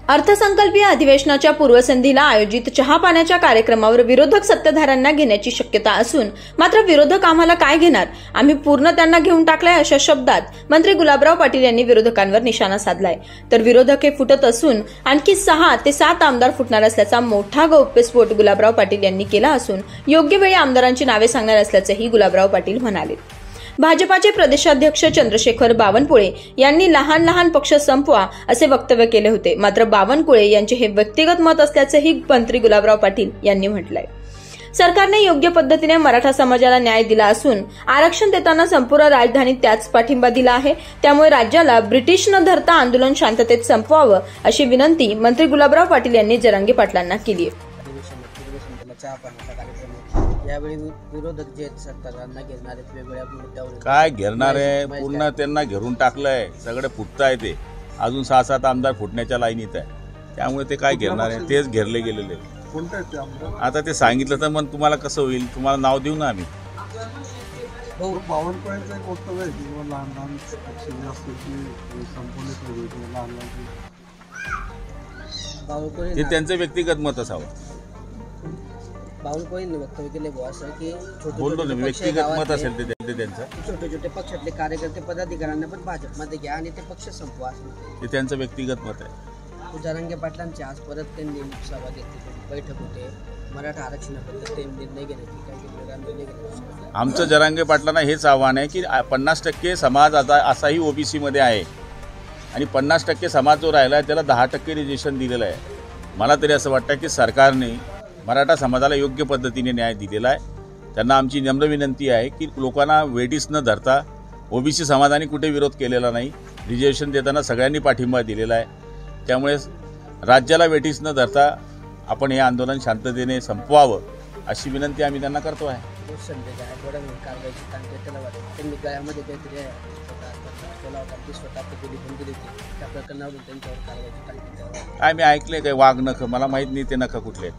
अर्थसंकल्पीय अधिवेशनाच्या पूर्वसंध्येला आयोजित चहापाण्याच्या कार्यक्रमावर विरोधक सत्ताधाऱ्यांना घेण्याची शक्यता असून मात्र विरोधक आम्हाला काय घेणार, आम्ही पूर्ण त्यांना घेऊन टाकलाय अशा शब्दात मंत्री गुलाबराव पाटील यांनी विरोधकांवर निशाणा साधलाय। तर विरोधक हे फुटत असून आणखी 6 ते 7 आमदार फुटणार असल्याचा मोठा गौप्यस्फोट गुलाबराव पाटील यांनी केला असून योग्य वेळी आमदारांची नावे सांगणार असल्याचंही गुलाबराव पाटील म्हणाले। भाजपाचे प्रदेशाध्यक्ष चंद्रशेखर बावनकुळे यांनी लहान लहान पक्ष संपवा असे वक्तव्य केले होते, मात्र बावनकुळे यांचे हे व्यक्तिगत मत असल्याचेही मंत्री गुलाबराव पाटील यांनी म्हटलंय। सरकारने योग्य पद्धतीने मराठा समाजाला न्याय दिला असून आरक्षण देताना संपूर्ण राजधानीत त्याच पाठिंबा दिला आहे, त्यामुळे राज्याला ब्रिटिश न धरता आंदोलन शांततेत संपवावं अशी विनंती मंत्री गुलाबराव पाटील यांनी जरांगे पाटलांना केली आहे। यावेळी विरोधक जे सरकारला घेणार आहेत वेगवेगळ्या मुद्द्यावर काय घेणार आहे, पूर्ण त्यांना घेरून टाकलंय, सगळे फुटताय ते अजून 6-7 आमदार फुटण्याच्या लाईनीत आहे, त्यामुळे ते काय घेणार आहे, तेच घेरले गेलेले। आता ते सांगितलं तर मग तुम्हाला कसं होईल, तुम्हाला नाव देऊ ना आम्ही। बावनकुळेंचं एक वक्तव्य आहे की लहान लहान ते त्यांचं व्यक्तिगत मत असावं। बावनकुळेंनी वक्तव्य केले असं की बोललो ना, व्यक्तिगत मत असेल ते त्यांचं, छोटे छोटे पक्षातले कार्यकर्ते पदाधिकाऱ्यांना पण भाजपमध्ये घ्या आणि ते पक्ष संपवा ते त्यांचं व्यक्तिगत मत आहे। जरांगे पाटलांची आज परत त्यांनी सभा घेतली, बैठक होते, मराठा आरक्षणाबद्दल ते निर्णय घेण्याची काही वेगळा निर्णय घेण्याची। आमचं जरांगे पाटलांना हेच आव्हान आहे की 50% समाज आता असाही ओबीसी मध्ये आहे आणि 50% समाज जो राहिला आहे त्याला 10% रिजर्वेशन दिलेलं आहे। मला तरी असं वाटतं की सरकारने मराठा समाजाला योग्य पद्धतीने न्याय दिलेला आहे। त्यांना आमची नम्र विनंती आहे की लोकांना वेटीस न धरता ओबीसी समाजाने कुठे विरोध केलेला नाही, रिजर्वेशन देताना सगळ्यांनी पाठिंबा दिलेला आहे, त्यामुळे राज्याला वेटीस न धरता आपण हे आंदोलन शांततेने संपवावं अशी विनंती आम्ही त्यांना करतो आहे। काय मी ऐकले काय वाघ नख, मला माहित नाही ते नख कुठले।